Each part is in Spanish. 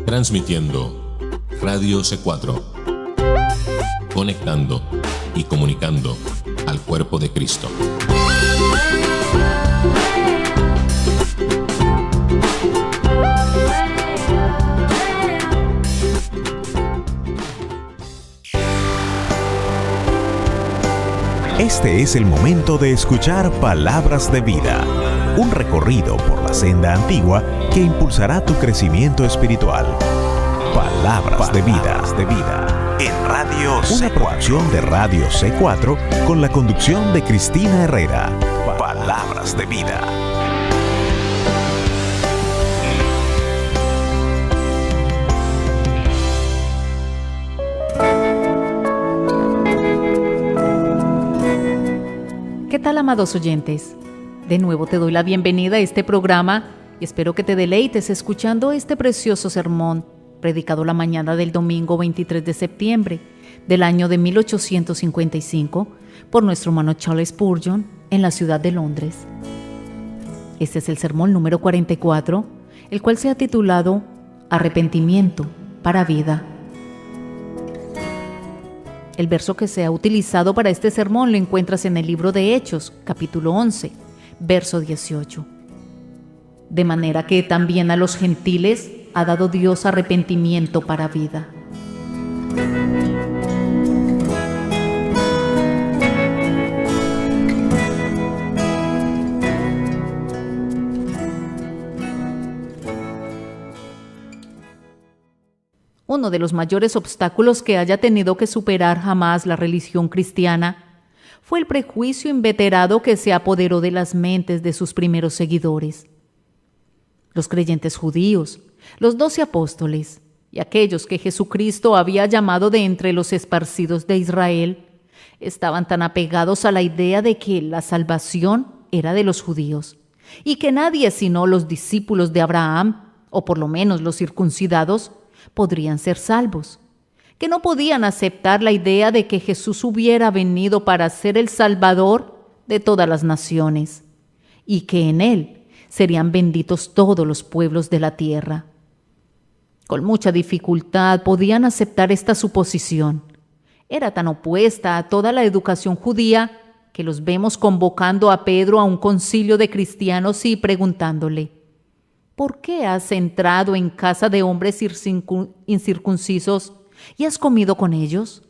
Transmitiendo Radio C4, conectando y comunicando al cuerpo de Cristo. Este es el momento de escuchar Palabras de Vida, un recorrido por la senda antigua que impulsará tu crecimiento espiritual. Palabras de Vida en Radio C4. Una producción de Radio C4 con la conducción de Cristina Herrera. Palabras de Vida. ¿Qué tal, amados oyentes? De nuevo te doy la bienvenida a este programa y espero que te deleites escuchando este precioso sermón predicado la mañana del domingo 23 de septiembre del año de 1855 por nuestro hermano Charles Spurgeon en la ciudad de Londres. Este es el sermón número 44, el cual se ha titulado Arrepentimiento para vida. El verso que se ha utilizado para este sermón lo encuentras en el libro de Hechos, capítulo 11, verso 18. De manera que también a los gentiles ha dado Dios arrepentimiento para vida. Uno de los mayores obstáculos que haya tenido que superar jamás la religión cristiana fue el prejuicio inveterado que se apoderó de las mentes de sus primeros seguidores. Los creyentes judíos, los 12 apóstoles y aquellos que Jesucristo había llamado de entre los esparcidos de Israel, estaban tan apegados a la idea de que la salvación era de los judíos y que nadie sino los discípulos de Abraham, o por lo menos los circuncidados, podrían ser salvos, que no podían aceptar la idea de que Jesús hubiera venido para ser el Salvador de todas las naciones y que en Él serían benditos todos los pueblos de la tierra. Con mucha dificultad podían aceptar esta suposición. Era tan opuesta a toda la educación judía que los vemos convocando a Pedro a un concilio de cristianos y preguntándole: ¿por qué has entrado en casa de hombres incircuncisos y has comido con ellos?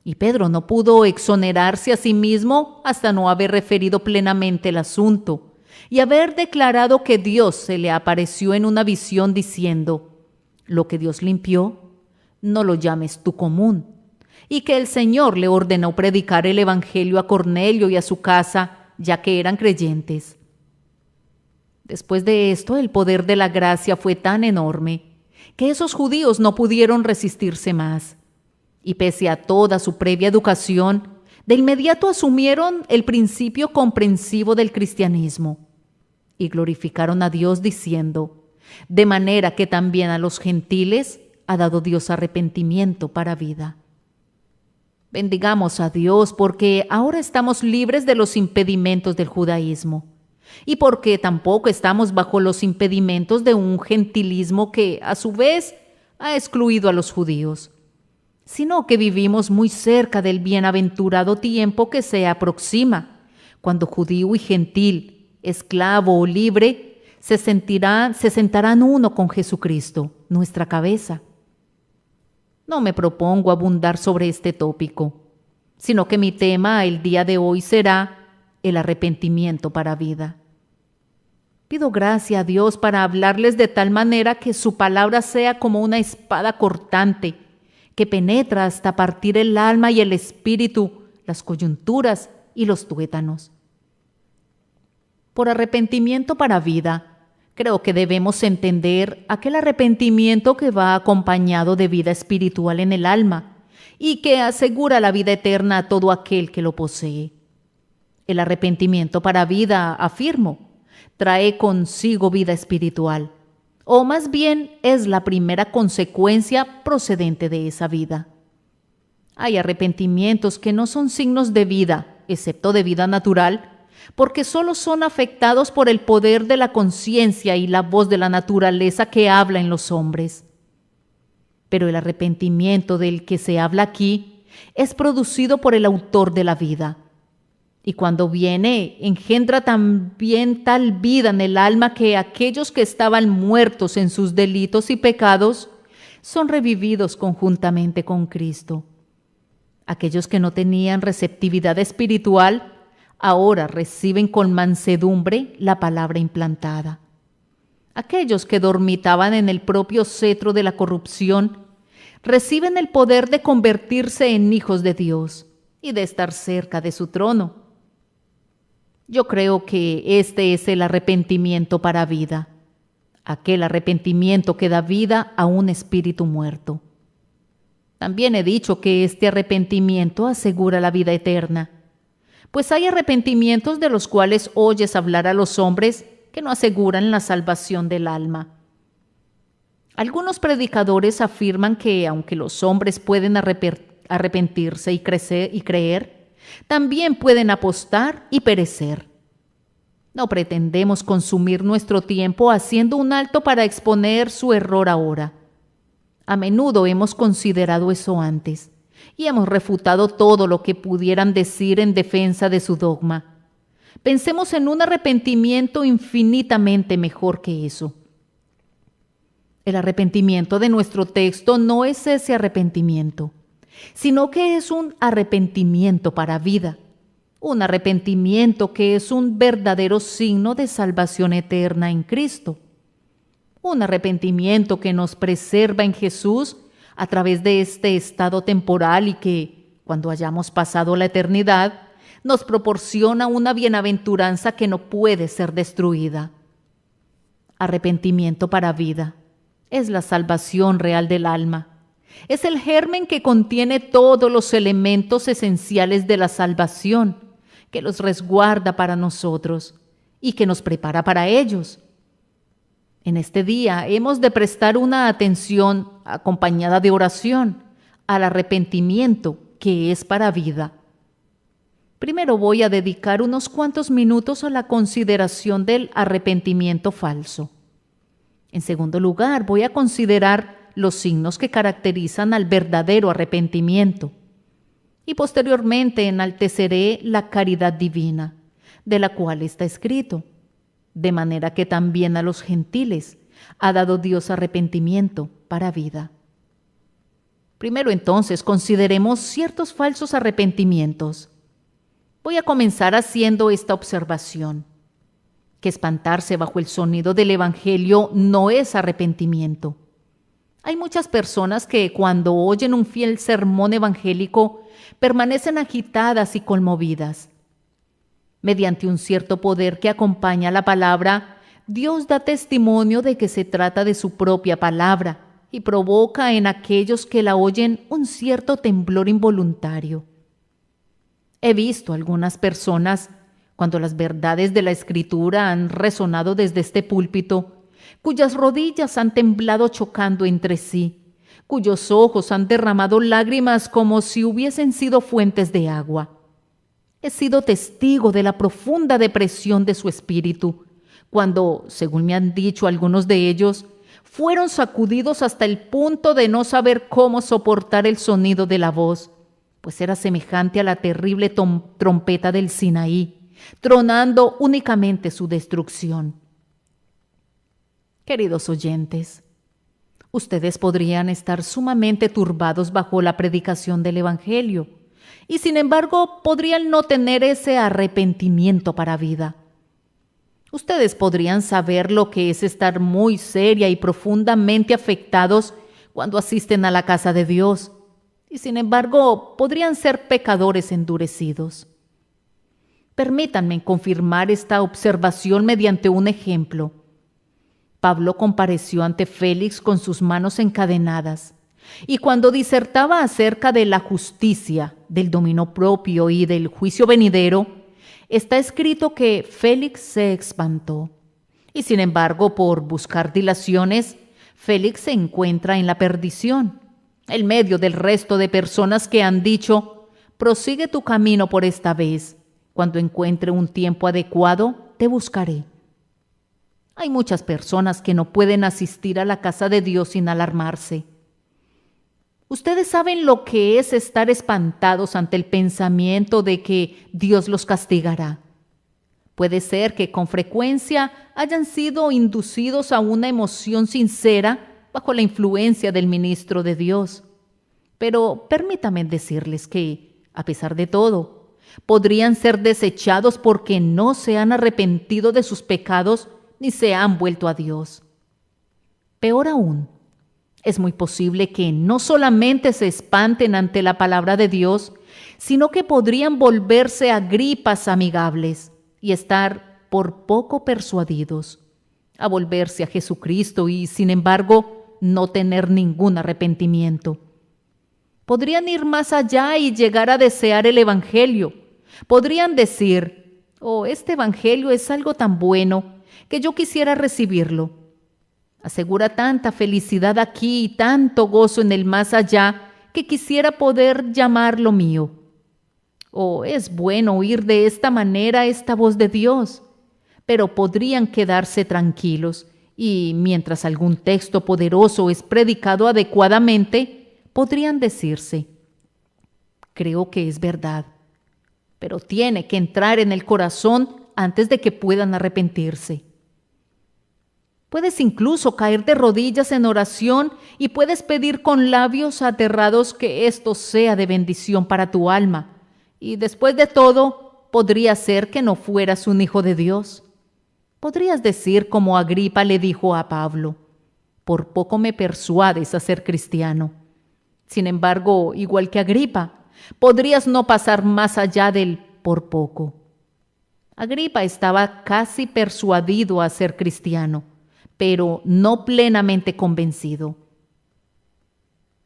Y Pedro no pudo exonerarse a sí mismo hasta no haber referido plenamente el asunto y haber declarado que Dios se le apareció en una visión diciendo: lo que Dios limpió, no lo llames tú común, y que el Señor le ordenó predicar el evangelio a Cornelio y a su casa, ya que eran creyentes. Después de esto, el poder de la gracia fue tan enorme que esos judíos no pudieron resistirse más. Y pese a toda su previa educación, de inmediato asumieron el principio comprensivo del cristianismo y glorificaron a Dios diciendo: de manera que también a los gentiles ha dado Dios arrepentimiento para vida. Bendigamos a Dios porque ahora estamos libres de los impedimentos del judaísmo. Y porque tampoco estamos bajo los impedimentos de un gentilismo que, a su vez, ha excluido a los judíos, sino que vivimos muy cerca del bienaventurado tiempo que se aproxima, cuando judío y gentil, esclavo o libre, se sentarán uno con Jesucristo, nuestra cabeza. No me propongo abundar sobre este tópico, sino que mi tema el día de hoy será el arrepentimiento para vida. Pido gracia a Dios para hablarles de tal manera que su palabra sea como una espada cortante, que penetra hasta partir el alma y el espíritu, las coyunturas y los tuétanos. Por arrepentimiento para vida, creo que debemos entender aquel arrepentimiento que va acompañado de vida espiritual en el alma y que asegura la vida eterna a todo aquel que lo posee. El arrepentimiento para vida, afirmo, trae consigo vida espiritual, o más bien es la primera consecuencia procedente de esa vida. Hay arrepentimientos que no son signos de vida, excepto de vida natural, porque solo son afectados por el poder de la conciencia y la voz de la naturaleza que habla en los hombres. Pero el arrepentimiento del que se habla aquí es producido por el autor de la vida. Y cuando viene, engendra también tal vida en el alma que aquellos que estaban muertos en sus delitos y pecados son revividos conjuntamente con Cristo. Aquellos que no tenían receptividad espiritual ahora reciben con mansedumbre la palabra implantada. Aquellos que dormitaban en el propio cetro de la corrupción reciben el poder de convertirse en hijos de Dios y de estar cerca de su trono. Yo creo que este es el arrepentimiento para vida, aquel arrepentimiento que da vida a un espíritu muerto. También he dicho que este arrepentimiento asegura la vida eterna, pues hay arrepentimientos de los cuales oyes hablar a los hombres que no aseguran la salvación del alma. Algunos predicadores afirman que aunque los hombres pueden arrepentirse y creer, también pueden apostar y perecer. No pretendemos consumir nuestro tiempo haciendo un alto para exponer su error ahora. A menudo hemos considerado eso antes y hemos refutado todo lo que pudieran decir en defensa de su dogma. Pensemos en un arrepentimiento infinitamente mejor que eso. El arrepentimiento de nuestro texto no es ese arrepentimiento, sino que es un arrepentimiento para vida, un arrepentimiento que es un verdadero signo de salvación eterna en Cristo, un arrepentimiento que nos preserva en Jesús a través de este estado temporal y que, cuando hayamos pasado la eternidad, nos proporciona una bienaventuranza que no puede ser destruida. Arrepentimiento para vida es la salvación real del alma. Es el germen que contiene todos los elementos esenciales de la salvación, que los resguarda para nosotros y que nos prepara para ellos. En este día hemos de prestar una atención acompañada de oración al arrepentimiento que es para vida. Primero voy a dedicar unos cuantos minutos a la consideración del arrepentimiento falso. En segundo lugar, voy a considerar los signos que caracterizan al verdadero arrepentimiento. Y posteriormente enalteceré la caridad divina, de la cual está escrito, de manera que también a los gentiles ha dado Dios arrepentimiento para vida. Primero entonces consideremos ciertos falsos arrepentimientos. Voy a comenzar haciendo esta observación, que espantarse bajo el sonido del Evangelio no es arrepentimiento. Hay muchas personas que cuando oyen un fiel sermón evangélico permanecen agitadas y conmovidas. Mediante un cierto poder que acompaña la palabra, Dios da testimonio de que se trata de su propia palabra y provoca en aquellos que la oyen un cierto temblor involuntario. He visto algunas personas, cuando las verdades de la Escritura han resonado desde este púlpito, cuyas rodillas han temblado chocando entre sí, cuyos ojos han derramado lágrimas como si hubiesen sido fuentes de agua. He sido testigo de la profunda depresión de su espíritu, cuando, según me han dicho algunos de ellos, fueron sacudidos hasta el punto de no saber cómo soportar el sonido de la voz, pues era semejante a la terrible trompeta del Sinaí, tronando únicamente su destrucción. Queridos oyentes, ustedes podrían estar sumamente turbados bajo la predicación del Evangelio y sin embargo podrían no tener ese arrepentimiento para vida. Ustedes podrían saber lo que es estar muy seria y profundamente afectados cuando asisten a la casa de Dios y sin embargo podrían ser pecadores endurecidos. Permítanme confirmar esta observación mediante un ejemplo. Pablo compareció ante Félix con sus manos encadenadas, y cuando disertaba acerca de la justicia, del dominio propio y del juicio venidero, está escrito que Félix se espantó. Y sin embargo, por buscar dilaciones, Félix se encuentra en la perdición, en medio del resto de personas que han dicho: prosigue tu camino por esta vez, cuando encuentre un tiempo adecuado, te buscaré. Hay muchas personas que no pueden asistir a la casa de Dios sin alarmarse. Ustedes saben lo que es estar espantados ante el pensamiento de que Dios los castigará. Puede ser que con frecuencia hayan sido inducidos a una emoción sincera bajo la influencia del ministro de Dios. Pero permítanme decirles que, a pesar de todo, podrían ser desechados porque no se han arrepentido de sus pecados ni se han vuelto a Dios. Peor aún, es muy posible que no solamente se espanten ante la palabra de Dios, sino que podrían volverse Agripas amigables y estar por poco persuadidos a volverse a Jesucristo y, sin embargo, no tener ningún arrepentimiento. Podrían ir más allá y llegar a desear el Evangelio. Podrían decir, este Evangelio es algo tan bueno que yo quisiera recibirlo. Asegura tanta felicidad aquí y tanto gozo en el más allá que quisiera poder llamarlo mío. Es bueno oír de esta manera esta voz de Dios, pero podrían quedarse tranquilos y mientras algún texto poderoso es predicado adecuadamente, podrían decirse, creo que es verdad, pero tiene que entrar en el corazón antes de que puedan arrepentirse. Puedes incluso caer de rodillas en oración y puedes pedir con labios aterrados que esto sea de bendición para tu alma. Y después de todo, podría ser que no fueras un hijo de Dios. Podrías decir como Agripa le dijo a Pablo, por poco me persuades a ser cristiano. Sin embargo, igual que Agripa, podrías no pasar más allá del por poco. Agripa estaba casi persuadido a ser cristiano, pero no plenamente convencido.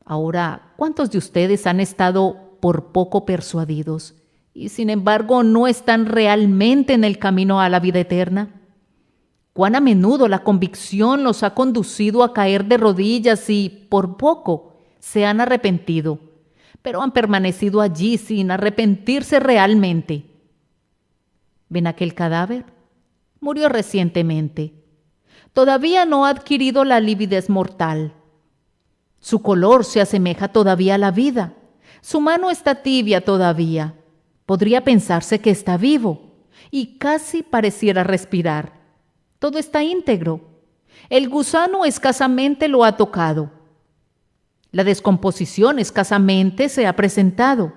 Ahora, ¿cuántos de ustedes han estado por poco persuadidos y sin embargo no están realmente en el camino a la vida eterna? ¿Cuán a menudo la convicción los ha conducido a caer de rodillas y por poco se han arrepentido, pero han permanecido allí sin arrepentirse realmente? ¿Ven aquel cadáver? Murió recientemente. Todavía no ha adquirido la lividez mortal. Su color se asemeja todavía a la vida. Su mano está tibia todavía. Podría pensarse que está vivo y casi pareciera respirar. Todo está íntegro. El gusano escasamente lo ha tocado. La descomposición escasamente se ha presentado.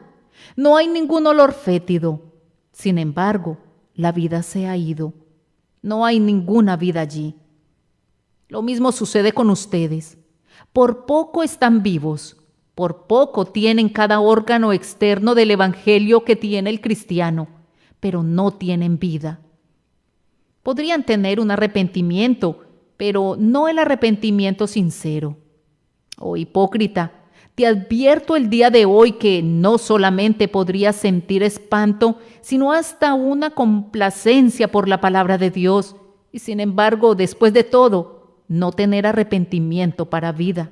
No hay ningún olor fétido. Sin embargo, la vida se ha ido. No hay ninguna vida allí. Lo mismo sucede con ustedes. Por poco están vivos. Por poco tienen cada órgano externo del evangelio que tiene el cristiano, pero no tienen vida. Podrían tener un arrepentimiento, pero no el arrepentimiento sincero. Hipócrita, te advierto el día de hoy que no solamente podrías sentir espanto, sino hasta una complacencia por la palabra de Dios, y sin embargo, después de todo, no tener arrepentimiento para vida.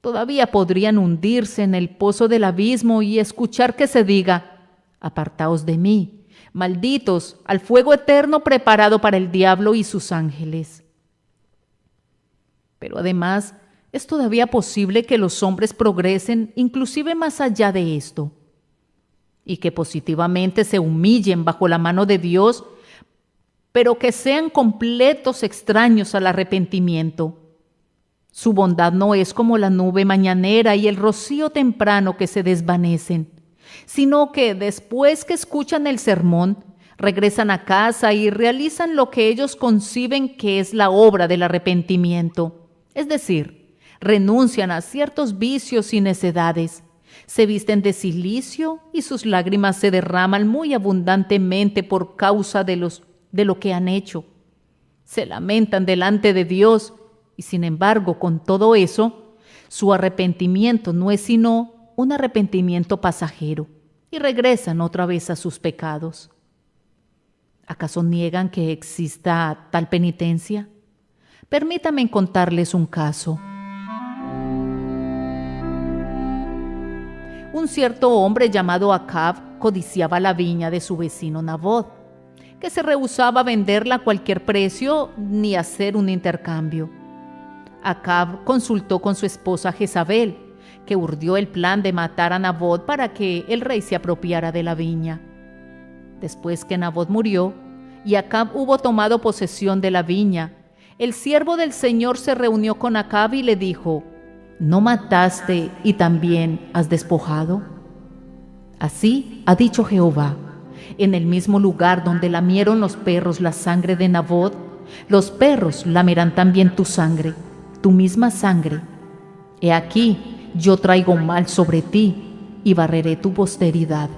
Todavía podrían hundirse en el pozo del abismo y escuchar que se diga, apartaos de mí, malditos, al fuego eterno preparado para el diablo y sus ángeles. Pero además, es todavía posible que los hombres progresen inclusive más allá de esto, y que positivamente se humillen bajo la mano de Dios, pero que sean completos extraños al arrepentimiento. Su bondad no es como la nube mañanera y el rocío temprano que se desvanecen, sino que después que escuchan el sermón, regresan a casa y realizan lo que ellos conciben que es la obra del arrepentimiento, es decir, renuncian a ciertos vicios y necedades, se visten de cilicio y sus lágrimas se derraman muy abundantemente por causa de lo que han hecho. Se lamentan delante de Dios y sin embargo, con todo eso, su arrepentimiento no es sino un arrepentimiento pasajero y regresan otra vez a sus pecados. ¿Acaso niegan que exista tal penitencia? Permítanme contarles un caso. Un cierto hombre llamado Acab codiciaba la viña de su vecino Nabot, que se rehusaba a venderla a cualquier precio ni hacer un intercambio. Acab consultó con su esposa Jezabel, que urdió el plan de matar a Nabot para que el rey se apropiara de la viña. Después que Nabot murió y Acab hubo tomado posesión de la viña, el siervo del Señor se reunió con Acab y le dijo: ¿No mataste y también has despojado? Así ha dicho Jehová: en el mismo lugar donde lamieron los perros la sangre de Nabot, los perros lamerán también tu sangre, tu misma sangre. He aquí, yo traigo mal sobre ti y barreré tu posteridad.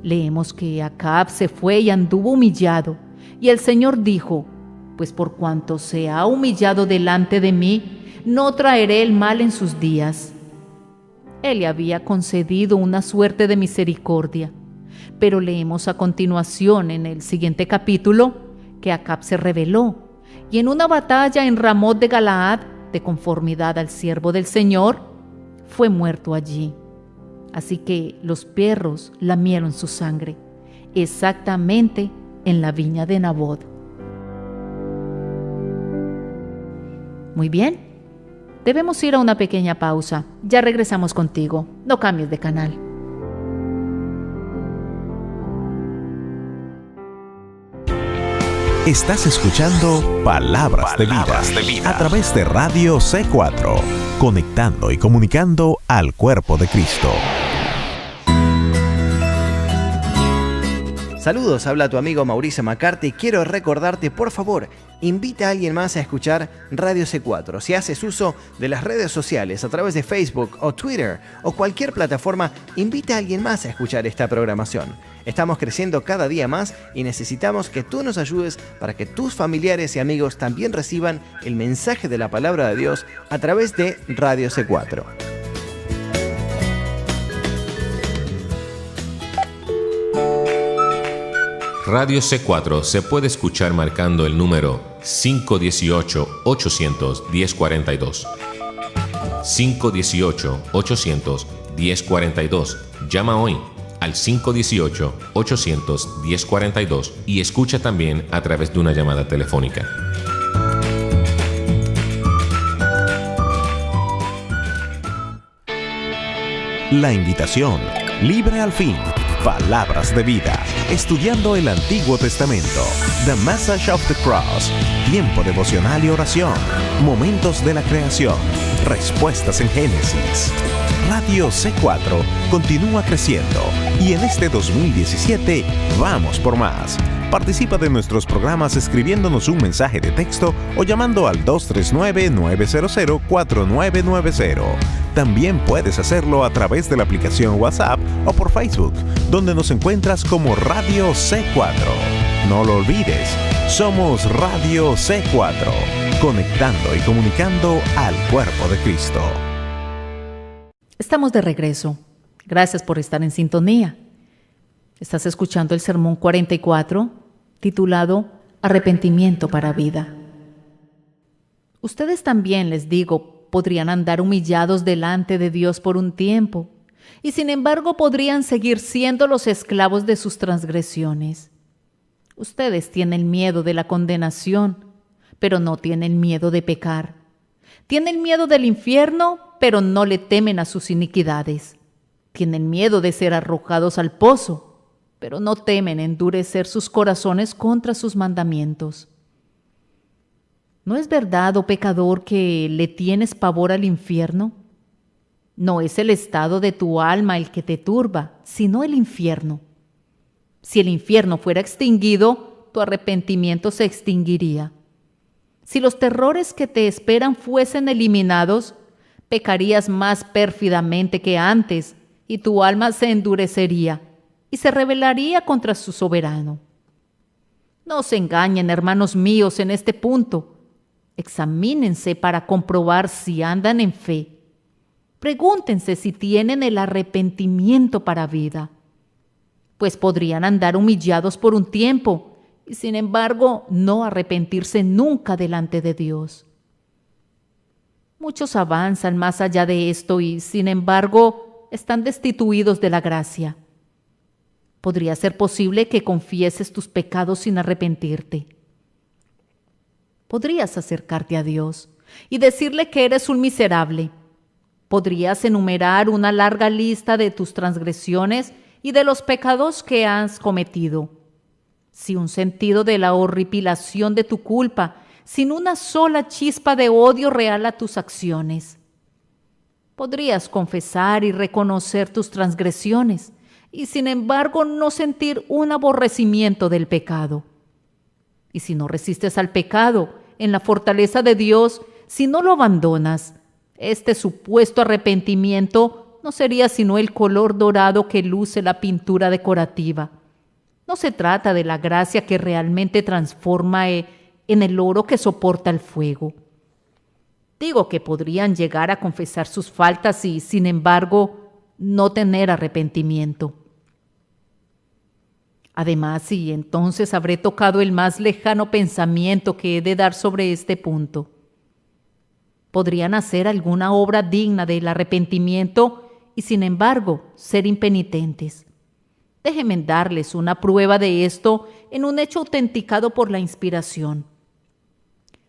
Leemos que Acab se fue y anduvo humillado, y el Señor dijo: pues por cuanto se ha humillado delante de mí, no traeré el mal en sus días. Él le había concedido una suerte de misericordia, pero leemos a continuación en el siguiente capítulo que Acab se rebeló y en una batalla en Ramot de Galaad, de conformidad al siervo del Señor, fue muerto allí. Así que los perros lamieron su sangre, exactamente en la viña de Nabot. Muy bien, debemos ir a una pequeña pausa. Ya regresamos contigo. No cambies de canal. Estás escuchando Palabras de Vida a través de Radio C4, conectando y comunicando al cuerpo de Cristo. Saludos, habla tu amigo Mauricio McCarthy. Quiero recordarte, por favor, invita a alguien más a escuchar Radio C4. Si haces uso de las redes sociales a través de Facebook o Twitter o cualquier plataforma, invita a alguien más a escuchar esta programación. Estamos creciendo cada día más y necesitamos que tú nos ayudes para que tus familiares y amigos también reciban el mensaje de la palabra de Dios a través de Radio C4. Radio C4 se puede escuchar marcando el número 518-800-1042. 518-800-1042. Llama hoy al 518-800-1042 y escucha también a través de una llamada telefónica. La invitación, libre al fin. Palabras de vida, estudiando el Antiguo Testamento, The Message of the Cross, tiempo devocional y oración, momentos de la creación, respuestas en Génesis. Radio C4 continúa creciendo y en este 2017 vamos por más. Participa de nuestros programas escribiéndonos un mensaje de texto o llamando al 239-900-4990. También puedes hacerlo a través de la aplicación WhatsApp o por Facebook, donde nos encuentras como Radio C4. No lo olvides, somos Radio C4, conectando y comunicando al cuerpo de Cristo. Estamos de regreso. Gracias por estar en sintonía. Estás escuchando el sermón 44, titulado Arrepentimiento para vida. Ustedes también, les digo, podrían andar humillados delante de Dios por un tiempo, y sin embargo podrían seguir siendo los esclavos de sus transgresiones. Ustedes tienen miedo de la condenación, pero no tienen miedo de pecar. Tienen miedo del infierno, pero no le temen a sus iniquidades. Tienen miedo de ser arrojados al pozo, pero no temen endurecer sus corazones contra sus mandamientos. ¿No es verdad, oh pecador, que le tienes pavor al infierno? No es el estado de tu alma el que te turba, sino el infierno. Si el infierno fuera extinguido, tu arrepentimiento se extinguiría. Si los terrores que te esperan fuesen eliminados, pecarías más pérfidamente que antes, y tu alma se endurecería y se rebelaría contra su soberano. No se engañen, hermanos míos, en este punto. Examínense para comprobar si andan en fe. Pregúntense si tienen el arrepentimiento para vida, pues podrían andar humillados por un tiempo y sin embargo no arrepentirse nunca delante de Dios. Muchos avanzan más allá de esto y sin embargo están destituidos de la gracia. Podría ser posible que confieses tus pecados sin arrepentirte. Podrías acercarte a Dios, y decirle que eres un miserable. Podrías enumerar una larga lista de tus transgresiones y de los pecados que has cometido. Sin un sentido de la horripilación de tu culpa, sin una sola chispa de odio real a tus acciones. Podrías confesar y reconocer tus transgresiones y sin embargo no sentir un aborrecimiento del pecado. Y si no resistes al pecado en la fortaleza de Dios, si no lo abandonas, este supuesto arrepentimiento no sería sino el color dorado que luce la pintura decorativa. No se trata de la gracia que realmente transforma en el oro que soporta el fuego. Digo que podrían llegar a confesar sus faltas y, sin embargo, no tener arrepentimiento. Además, sí, entonces habré tocado el más lejano pensamiento que he de dar sobre este punto. Podrían hacer alguna obra digna del arrepentimiento y, sin embargo, ser impenitentes. Déjenme darles una prueba de esto en un hecho autenticado por la inspiración.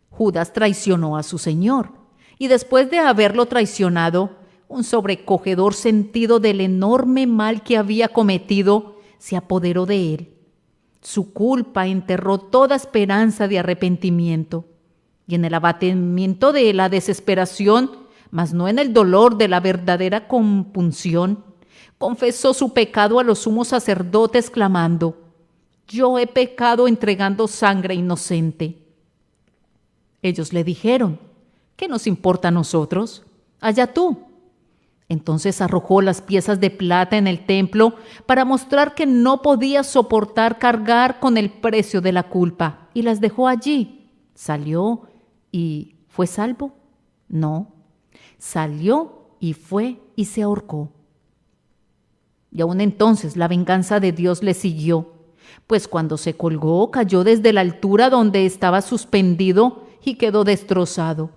Judas traicionó a su Señor, y después de haberlo traicionado, un sobrecogedor sentido del enorme mal que había cometido se apoderó de él. Su culpa enterró toda esperanza de arrepentimiento, y en el abatimiento de la desesperación, mas no en el dolor de la verdadera compunción, confesó su pecado a los sumos sacerdotes clamando: «Yo he pecado entregando sangre inocente». Ellos le dijeron: «¿Qué nos importa a nosotros? Allá tú». Entonces arrojó las piezas de plata en el templo para mostrar que no podía soportar cargar con el precio de la culpa y las dejó allí. ¿Salió y fue salvo? No. Salió y fue y se ahorcó. Y aún entonces la venganza de Dios le siguió, pues cuando se colgó cayó desde la altura donde estaba suspendido y quedó destrozado.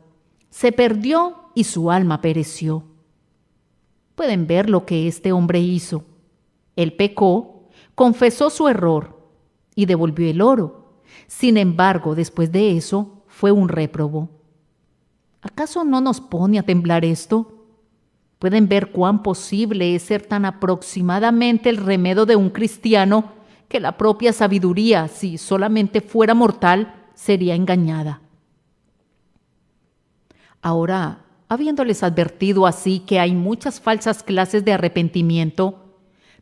Se perdió y su alma pereció. Pueden ver lo que este hombre hizo. Él pecó, confesó su error y devolvió el oro. Sin embargo, después de eso, fue un réprobo. ¿Acaso no nos pone a temblar esto? Pueden ver cuán posible es ser tan aproximadamente el remedio de un cristiano que la propia sabiduría, si solamente fuera mortal, sería engañada. Ahora, habiéndoles advertido así que hay muchas falsas clases de arrepentimiento,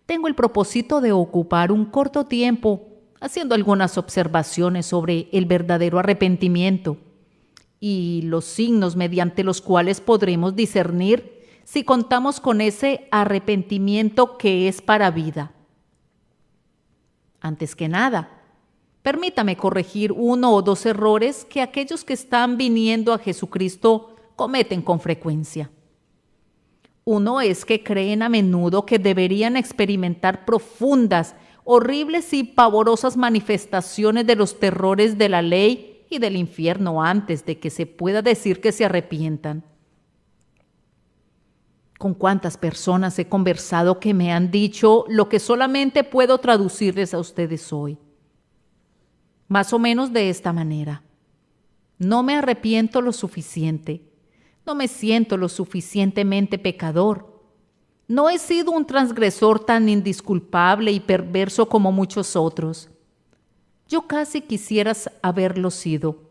tengo el propósito de ocupar un corto tiempo haciendo algunas observaciones sobre el verdadero arrepentimiento y los signos mediante los cuales podremos discernir si contamos con ese arrepentimiento que es para vida. Antes que nada, permítame corregir uno o dos errores que aquellos que están viniendo a Jesucristo cometen con frecuencia. Uno es que creen a menudo que deberían experimentar profundas, horribles y pavorosas manifestaciones de los terrores de la ley y del infierno antes de que se pueda decir que se arrepientan. ¿Con cuántas personas he conversado que me han dicho lo que solamente puedo traducirles a ustedes hoy? Más o menos de esta manera: no me arrepiento lo suficiente. No me siento lo suficientemente pecador. No he sido un transgresor tan indisculpable y perverso como muchos otros. Yo casi quisiera haberlo sido,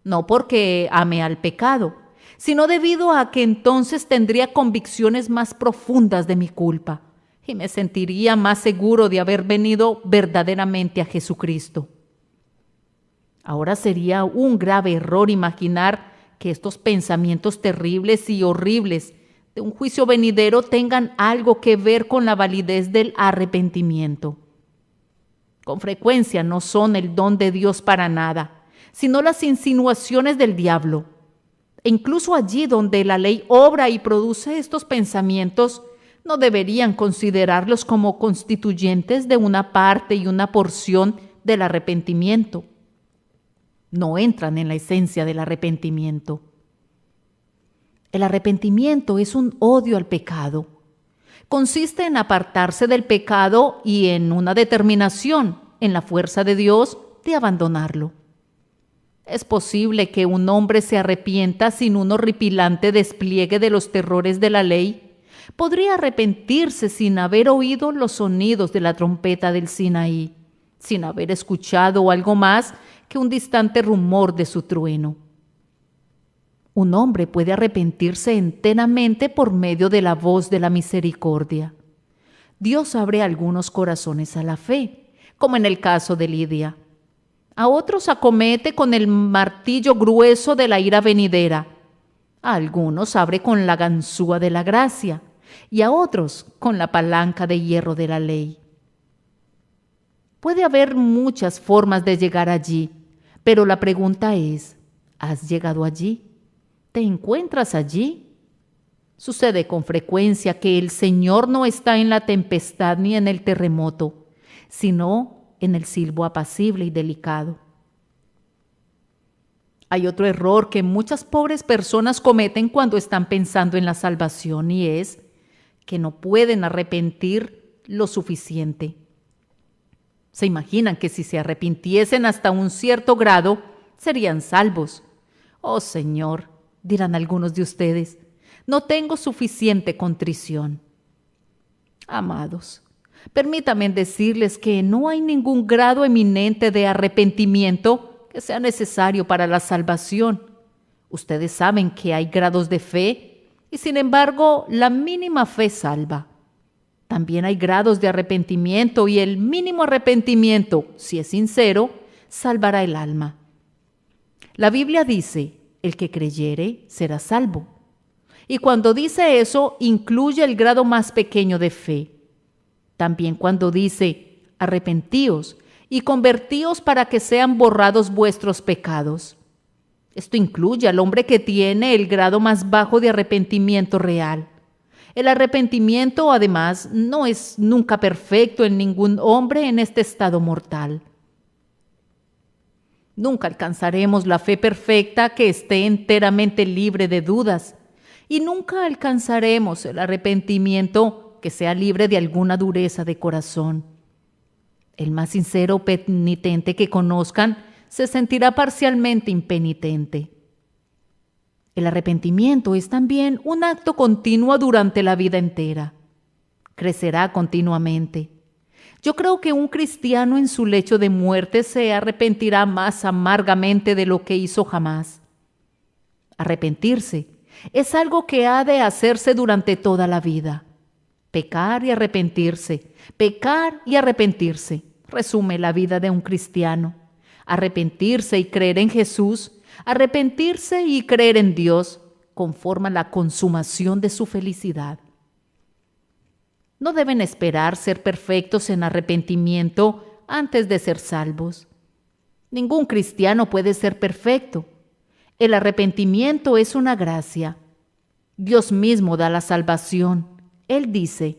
no porque ame al pecado, sino debido a que entonces tendría convicciones más profundas de mi culpa y me sentiría más seguro de haber venido verdaderamente a Jesucristo. Ahora sería un grave error imaginar que estos pensamientos terribles y horribles de un juicio venidero tengan algo que ver con la validez del arrepentimiento. Con frecuencia no son el don de Dios para nada, sino las insinuaciones del diablo. E incluso allí donde la ley obra y produce estos pensamientos, no deberían considerarlos como constituyentes de una parte y una porción del arrepentimiento. No entran en la esencia del arrepentimiento. El arrepentimiento es un odio al pecado. Consiste en apartarse del pecado y en una determinación, en la fuerza de Dios, de abandonarlo. ¿Es posible que un hombre se arrepienta sin un horripilante despliegue de los terrores de la ley? ¿Podría arrepentirse sin haber oído los sonidos de la trompeta del Sinaí, sin haber escuchado algo más que un distante rumor de su trueno? Un hombre puede arrepentirse enteramente por medio de la voz de la misericordia. Dios abre algunos corazones a la fe, como en el caso de Lidia. A otros acomete con el martillo grueso de la ira venidera. A algunos abre con la ganzúa de la gracia y a otros con la palanca de hierro de la ley. Puede haber muchas formas de llegar allí, pero la pregunta es, ¿has llegado allí? ¿Te encuentras allí? Sucede con frecuencia que el Señor no está en la tempestad ni en el terremoto, sino en el silbo apacible y delicado. Hay otro error que muchas pobres personas cometen cuando están pensando en la salvación y es que no pueden arrepentir lo suficiente. Se imaginan que si se arrepintiesen hasta un cierto grado, serían salvos. Oh Señor, dirán algunos de ustedes, no tengo suficiente contrición. Amados, permítanme decirles que no hay ningún grado eminente de arrepentimiento que sea necesario para la salvación. Ustedes saben que hay grados de fe y sin embargo la mínima fe salva. También hay grados de arrepentimiento y el mínimo arrepentimiento, si es sincero, salvará el alma. La Biblia dice, el que creyere será salvo. Y cuando dice eso, incluye el grado más pequeño de fe. También cuando dice, arrepentíos y convertíos para que sean borrados vuestros pecados. Esto incluye al hombre que tiene el grado más bajo de arrepentimiento real. El arrepentimiento, además, no es nunca perfecto en ningún hombre en este estado mortal. Nunca alcanzaremos la fe perfecta que esté enteramente libre de dudas, y nunca alcanzaremos el arrepentimiento que sea libre de alguna dureza de corazón. El más sincero penitente que conozcan se sentirá parcialmente impenitente. El arrepentimiento es también un acto continuo durante la vida entera. Crecerá continuamente. Yo creo que un cristiano en su lecho de muerte se arrepentirá más amargamente de lo que hizo jamás. Arrepentirse es algo que ha de hacerse durante toda la vida. Pecar y arrepentirse, resume la vida de un cristiano. Arrepentirse y creer en Jesús, arrepentirse y creer en Dios, conforman la consumación de su felicidad. No deben esperar ser perfectos en arrepentimiento antes de ser salvos. Ningún cristiano puede ser perfecto. El arrepentimiento es una gracia. Dios mismo da la salvación. Él dice,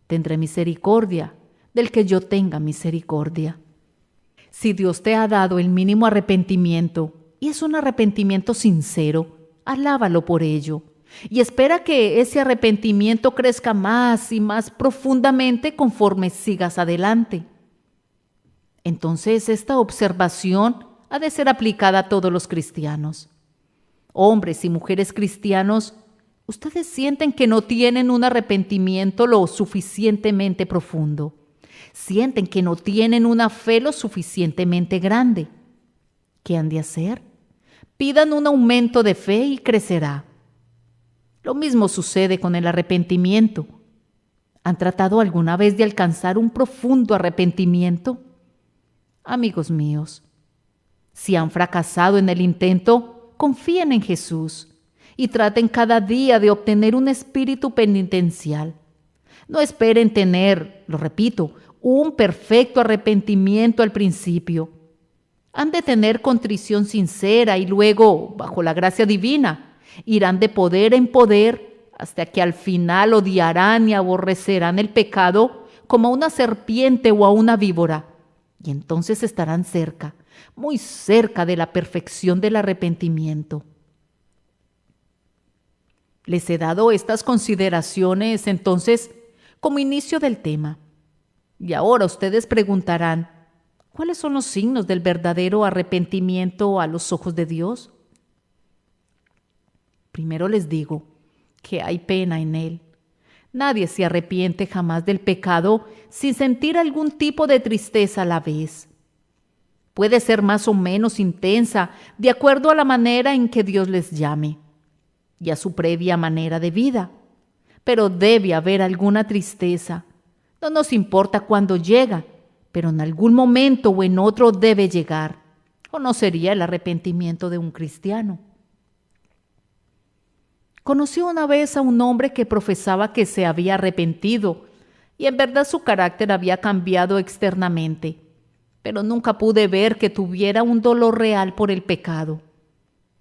tendré misericordia del que yo tenga misericordia. Si Dios te ha dado el mínimo arrepentimiento, y es un arrepentimiento sincero, alábalo por ello. Y espera que ese arrepentimiento crezca más y más profundamente conforme sigas adelante. Entonces esta observación ha de ser aplicada a todos los cristianos. Hombres y mujeres cristianos, ustedes sienten que no tienen un arrepentimiento lo suficientemente profundo. Sienten que no tienen una fe lo suficientemente grande. ¿Qué han de hacer? Pidan un aumento de fe y crecerá. Lo mismo sucede con el arrepentimiento. ¿Han tratado alguna vez de alcanzar un profundo arrepentimiento? Amigos míos, si han fracasado en el intento, confíen en Jesús y traten cada día de obtener un espíritu penitencial. No esperen tener, lo repito, un perfecto arrepentimiento al principio. Han de tener contrición sincera y luego, bajo la gracia divina, irán de poder en poder hasta que al final odiarán y aborrecerán el pecado como a una serpiente o a una víbora. Y entonces estarán cerca, muy cerca de la perfección del arrepentimiento. Les he dado estas consideraciones entonces como inicio del tema. Y ahora ustedes preguntarán, ¿Cuáles son los signos del verdadero arrepentimiento a los ojos de Dios? Primero les digo que hay pena en él. Nadie se arrepiente jamás del pecado sin sentir algún tipo de tristeza a la vez. Puede ser más o menos intensa de acuerdo a la manera en que Dios les llame y a su previa manera de vida. Pero debe haber alguna tristeza. No nos importa cuándo llega, pero en algún momento o en otro debe llegar. ¿O no sería el arrepentimiento de un cristiano? Conocí una vez a un hombre que profesaba que se había arrepentido y en verdad su carácter había cambiado externamente, pero nunca pude ver que tuviera un dolor real por el pecado.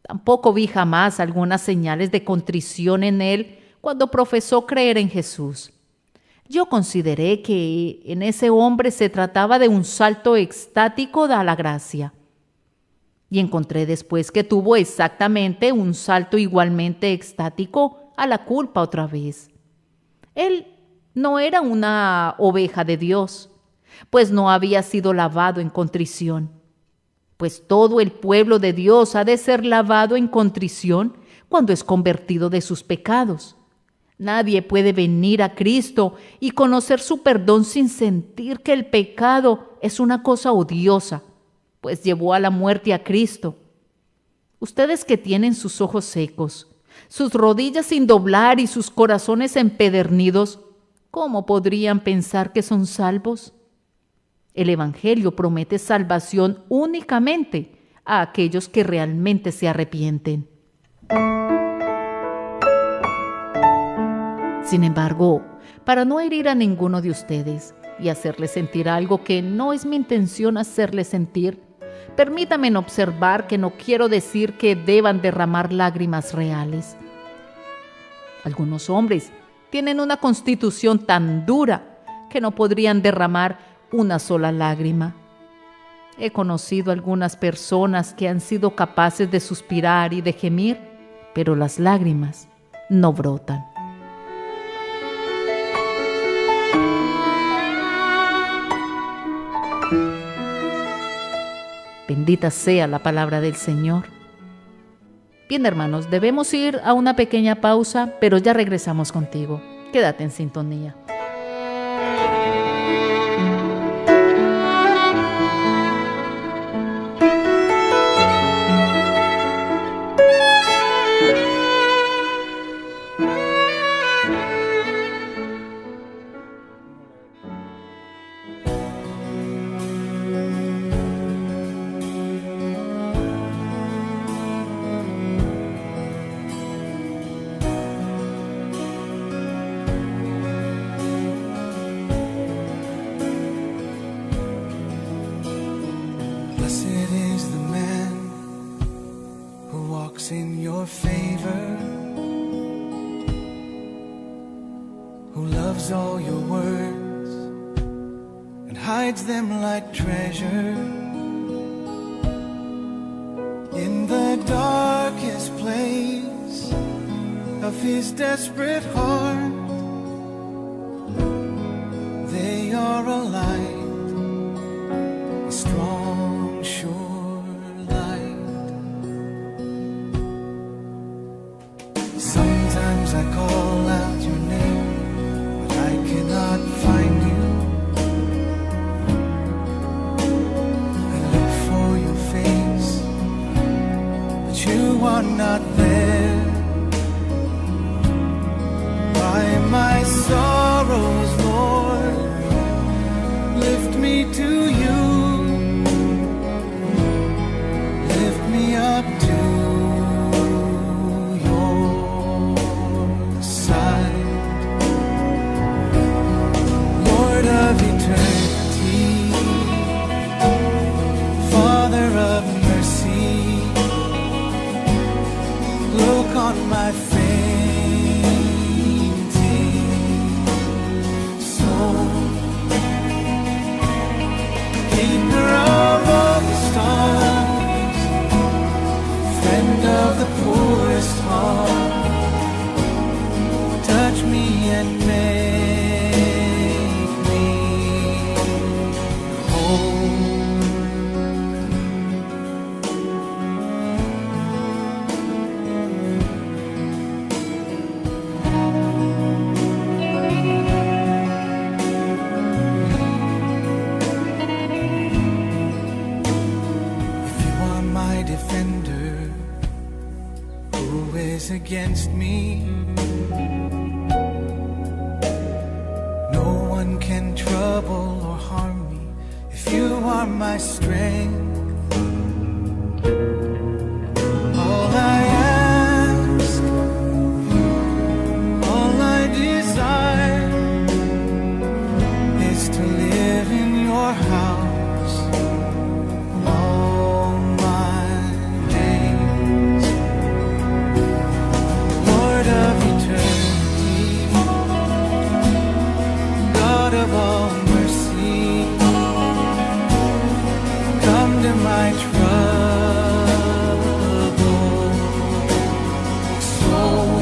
Tampoco vi jamás algunas señales de contrición en él cuando profesó creer en Jesús. Yo consideré que en ese hombre se trataba de un salto extático a la gracia. Y encontré después que tuvo exactamente un salto igualmente extático a la culpa otra vez. Él no era una oveja de Dios, pues no había sido lavado en contrición. Pues todo el pueblo de Dios ha de ser lavado en contrición cuando es convertido de sus pecados. Nadie puede venir a Cristo y conocer su perdón sin sentir que el pecado es una cosa odiosa, pues llevó a la muerte a Cristo. Ustedes que tienen sus ojos secos, sus rodillas sin doblar y sus corazones empedernidos, ¿cómo podrían pensar que son salvos? El Evangelio promete salvación únicamente a aquellos que realmente se arrepienten. Sin embargo, para no herir a ninguno de ustedes y hacerles sentir algo que no es mi intención hacerles sentir, permítanme observar que no quiero decir que deban derramar lágrimas reales. Algunos hombres tienen una constitución tan dura que no podrían derramar una sola lágrima. He conocido algunas personas que han sido capaces de suspirar y de gemir, pero las lágrimas no brotan. Bendita sea la palabra del Señor. Bien, hermanos, debemos ir a una pequeña pausa, pero ya regresamos contigo. Quédate en sintonía. Blessed is the man who walks in your favor, who loves all your words and hides them like treasure. In the darkest place of his desperate heart, they are a light, a strong, sure light. Sometimes I call out your name, but I cannot find you. I look for your face, but you are not there. By my sorrows, Lord, lift me to you. Lift me up to your side. Lord of eternity, Father of mercy, look on my fainting soul. Keeper of all the stars, friend of the poorest heart, touch me and make me whole. defender. Who is against me? No one can trouble or harm me if you are my strength. All I ask, all I desire is to live in your house all my days. Lord of eternity, God of all mercy, come to my troubled soul.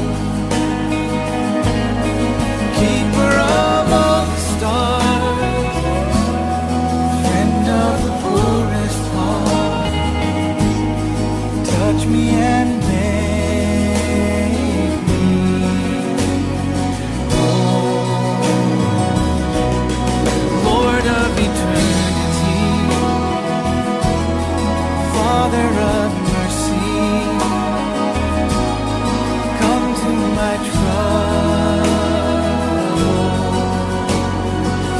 Keeper of all the stars, friend of the poorest heart, touch me and make me whole. Lord of eternity, Father of mercy, come to my troubled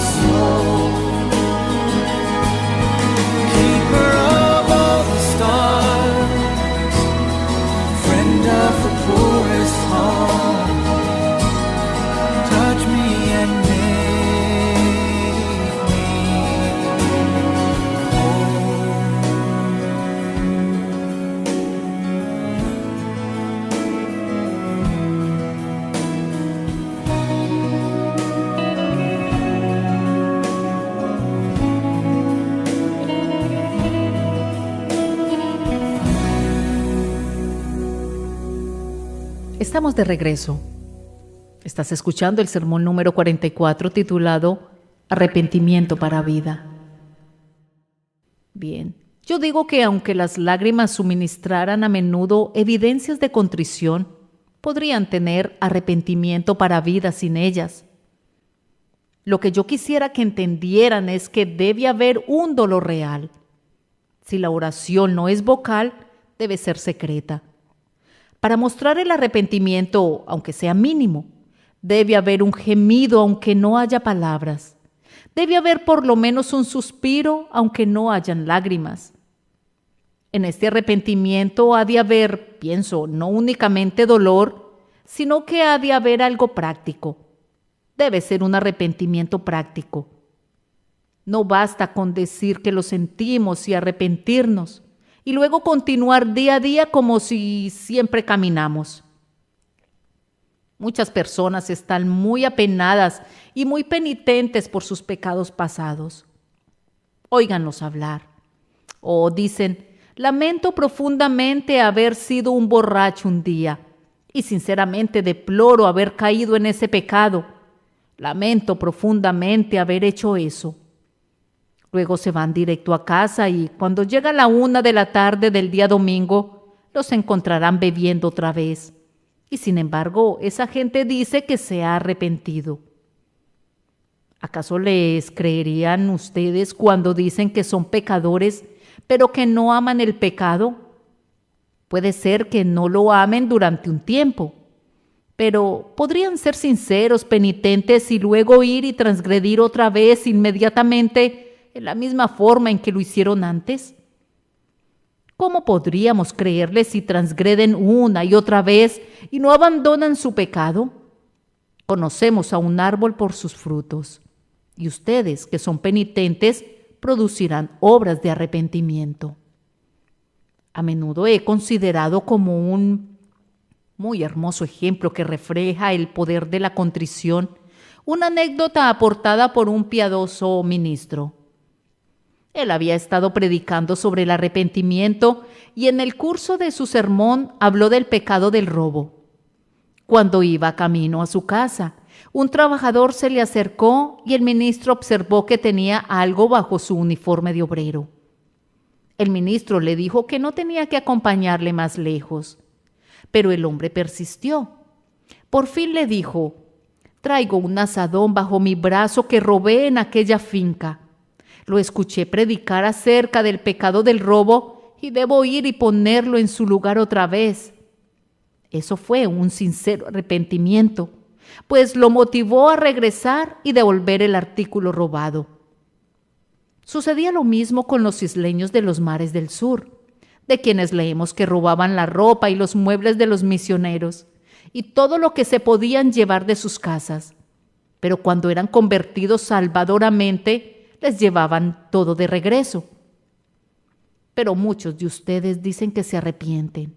soul. Keeper of all the stars, friend of the poorest heart, touch me and make me whole. Estamos de regreso. Estás escuchando el sermón número 44 titulado Arrepentimiento para vida. Bien, yo digo que aunque las lágrimas suministraran a menudo evidencias de contrición, podrían tener arrepentimiento para vida sin ellas. Lo que yo quisiera que entendieran es que debe haber un dolor real. Si la oración no es vocal, debe ser secreta. Para mostrar el arrepentimiento, aunque sea mínimo, debe haber un gemido aunque no haya palabras. Debe haber por lo menos un suspiro aunque no hayan lágrimas. En este arrepentimiento ha de haber, pienso, no únicamente dolor, sino que ha de haber algo práctico. Debe ser un arrepentimiento práctico. No basta con decir que lo sentimos y arrepentirnos, y luego continuar día a día como si siempre caminamos. Muchas personas están muy apenadas y muy penitentes por sus pecados pasados. Óiganlos hablar. O dicen, lamento profundamente haber sido un borracho un día y sinceramente deploro haber caído en ese pecado. Lamento profundamente haber hecho eso. Luego se van directo a casa y cuando llega la 1 de la tarde del día domingo, los encontrarán bebiendo otra vez. Y sin embargo, esa gente dice que se ha arrepentido. ¿Acaso les creerían ustedes cuando dicen que son pecadores, pero que no aman el pecado? Puede ser que no lo amen durante un tiempo, pero podrían ser sinceros, penitentes y luego ir y transgredir otra vez inmediatamente en la misma forma en que lo hicieron antes. ¿Cómo podríamos creerles si transgreden una y otra vez y no abandonan su pecado? Conocemos a un árbol por sus frutos, y ustedes, que son penitentes, producirán obras de arrepentimiento. A menudo he considerado como un muy hermoso ejemplo que refleja el poder de la contrición una anécdota aportada por un piadoso ministro. Él había estado predicando sobre el arrepentimiento y en el curso de su sermón habló del pecado del robo. Cuando iba camino a su casa, un trabajador se le acercó y el ministro observó que tenía algo bajo su uniforme de obrero. El ministro le dijo que no tenía que acompañarle más lejos, pero el hombre persistió. Por fin le dijo: «Traigo un azadón bajo mi brazo que robé en aquella finca. Lo escuché predicar acerca del pecado del robo y debo ir y ponerlo en su lugar otra vez. Eso fue un sincero arrepentimiento, pues lo motivó a regresar y devolver el artículo robado. Sucedía lo mismo con los isleños de los mares del sur, de quienes leemos que robaban la ropa y los muebles de los misioneros y todo lo que se podían llevar de sus casas, pero cuando eran convertidos salvadoramente les llevaban todo de regreso. Pero muchos de ustedes dicen que se arrepienten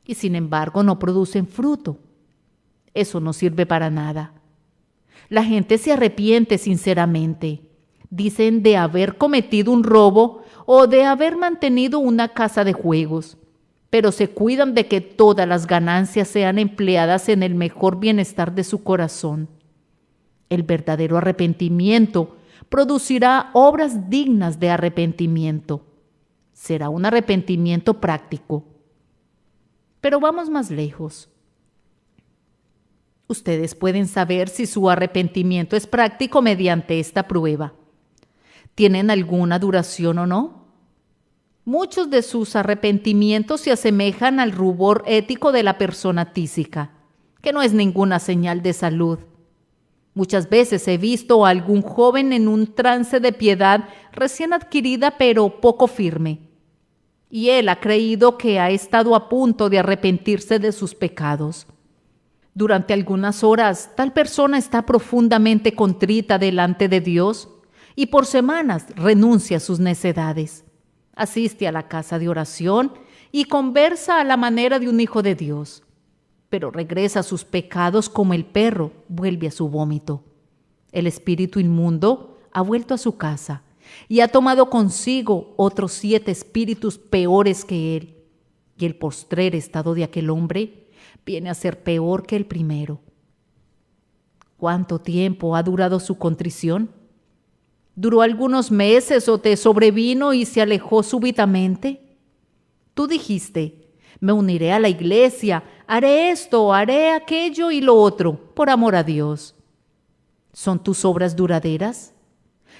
y sin embargo no producen fruto. Eso no sirve para nada. La gente se arrepiente sinceramente. Dicen de haber cometido un robo o de haber mantenido una casa de juegos, pero se cuidan de que todas las ganancias sean empleadas en el mejor bienestar de su corazón. El verdadero arrepentimiento producirá obras dignas de arrepentimiento. Será un arrepentimiento práctico. Pero vamos más lejos. Ustedes pueden saber si su arrepentimiento es práctico mediante esta prueba. ¿Tienen alguna duración o no? Muchos de sus arrepentimientos se asemejan al rubor ético de la persona tísica, que no es ninguna señal de salud. Muchas veces he visto a algún joven en un trance de piedad recién adquirida pero poco firme, y él ha creído que ha estado a punto de arrepentirse de sus pecados. Durante algunas horas, tal persona está profundamente contrita delante de Dios y por semanas renuncia a sus necedades. Asiste a la casa de oración y conversa a la manera de un hijo de Dios, pero regresa a sus pecados como el perro vuelve a su vómito. El espíritu inmundo ha vuelto a su casa y ha tomado consigo otros 7 espíritus peores que él, y el postrer estado de aquel hombre viene a ser peor que el primero. ¿Cuánto tiempo ha durado su contrición? ¿Duró algunos meses o te sobrevino y se alejó súbitamente? Tú dijiste, me uniré a la iglesia, haré esto, haré aquello y lo otro, por amor a Dios. ¿Son tus obras duraderas?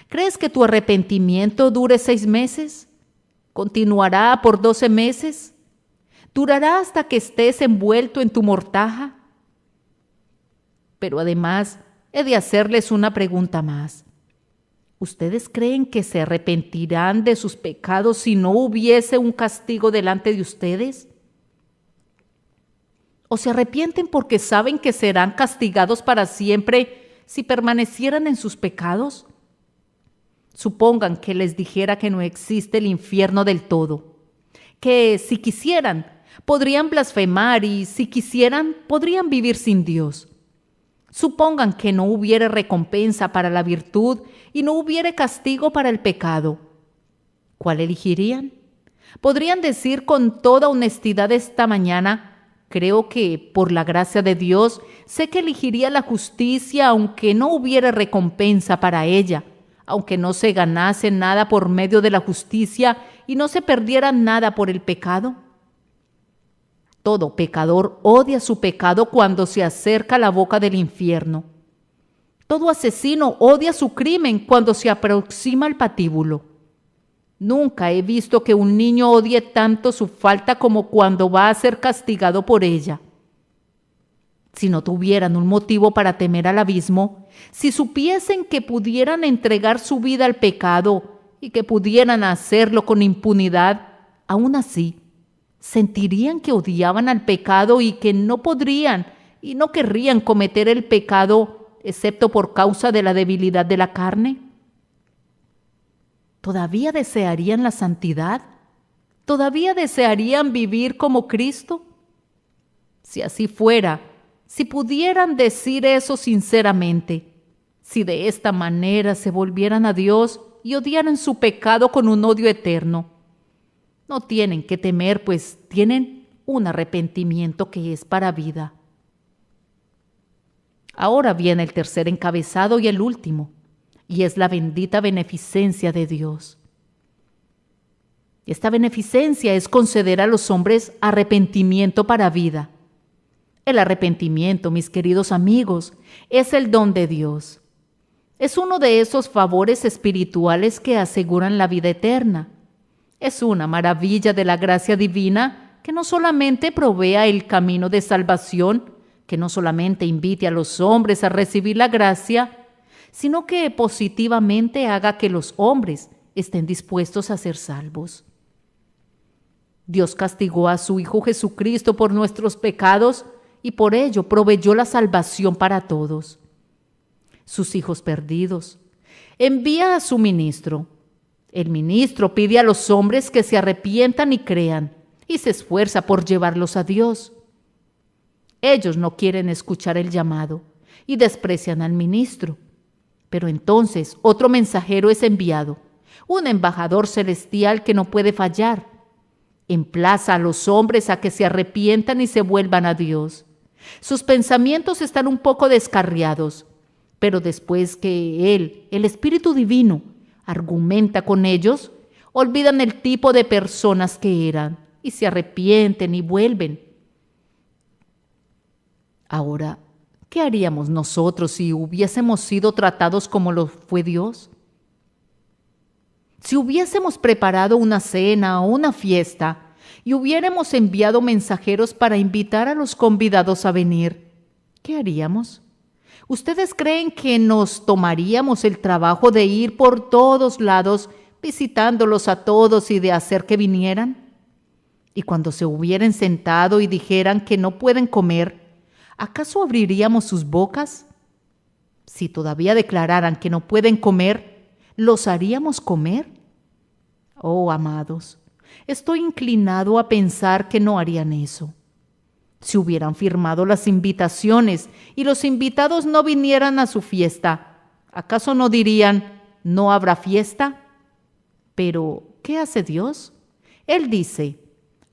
¿Crees que tu arrepentimiento dure 6 meses? ¿Continuará por 12 meses? ¿Durará hasta que estés envuelto en tu mortaja? Pero además, he de hacerles una pregunta más. ¿Ustedes creen que se arrepentirán de sus pecados si no hubiese un castigo delante de ustedes? ¿O se arrepienten porque saben que serán castigados para siempre si permanecieran en sus pecados? Supongan que les dijera que no existe el infierno del todo, que si quisieran podrían blasfemar y si quisieran podrían vivir sin Dios. Supongan que no hubiera recompensa para la virtud y no hubiera castigo para el pecado. ¿Cuál elegirían? Podrían decir con toda honestidad esta mañana, creo que por la gracia de Dios sé que elegiría la justicia aunque no hubiera recompensa para ella, aunque no se ganase nada por medio de la justicia y no se perdiera nada por el pecado. Todo pecador odia su pecado cuando se acerca a la boca del infierno. Todo asesino odia su crimen cuando se aproxima al patíbulo. Nunca he visto que un niño odie tanto su falta como cuando va a ser castigado por ella. Si no tuvieran un motivo para temer al abismo, si supiesen que pudieran entregar su vida al pecado y que pudieran hacerlo con impunidad, aún así, sentirían que odiaban al pecado y que no podrían y no querrían cometer el pecado excepto por causa de la debilidad de la carne. ¿Todavía desearían la santidad? ¿Todavía desearían vivir como Cristo? Si así fuera, si pudieran decir eso sinceramente, si de esta manera se volvieran a Dios y odiaran su pecado con un odio eterno, no tienen que temer, pues tienen un arrepentimiento que es para vida. Ahora viene el tercer encabezado y el último, y es la bendita beneficencia de Dios. Esta beneficencia es conceder a los hombres arrepentimiento para vida. El arrepentimiento, mis queridos amigos, es el don de Dios. Es uno de esos favores espirituales que aseguran la vida eterna. Es una maravilla de la gracia divina que no solamente provea el camino de salvación, que no solamente invite a los hombres a recibir la gracia, sino que positivamente haga que los hombres estén dispuestos a ser salvos. Dios castigó a su Hijo Jesucristo por nuestros pecados y por ello proveyó la salvación para todos. Sus hijos perdidos. Envía a su ministro. El ministro pide a los hombres que se arrepientan y crean, y se esfuerza por llevarlos a Dios. Ellos no quieren escuchar el llamado y desprecian al ministro. Pero entonces otro mensajero es enviado, un embajador celestial que no puede fallar. Emplaza a los hombres a que se arrepientan y se vuelvan a Dios. Sus pensamientos están un poco descarriados, pero después que Él, el Espíritu Divino, argumenta con ellos, olvidan el tipo de personas que eran y se arrepienten y vuelven. Ahora, ¿qué haríamos nosotros si hubiésemos sido tratados como lo fue Dios? Si hubiésemos preparado una cena o una fiesta y hubiéramos enviado mensajeros para invitar a los convidados a venir, ¿qué haríamos? ¿Ustedes creen que nos tomaríamos el trabajo de ir por todos lados visitándolos a todos y de hacer que vinieran? Y cuando se hubieran sentado y dijeran que no pueden comer, ¿acaso abriríamos sus bocas? Si todavía declararan que no pueden comer, ¿los haríamos comer? Oh, amados, estoy inclinado a pensar que no harían eso. Si hubieran firmado las invitaciones y los invitados no vinieran a su fiesta, ¿acaso no dirían, no habrá fiesta? Pero, ¿qué hace Dios? Él dice,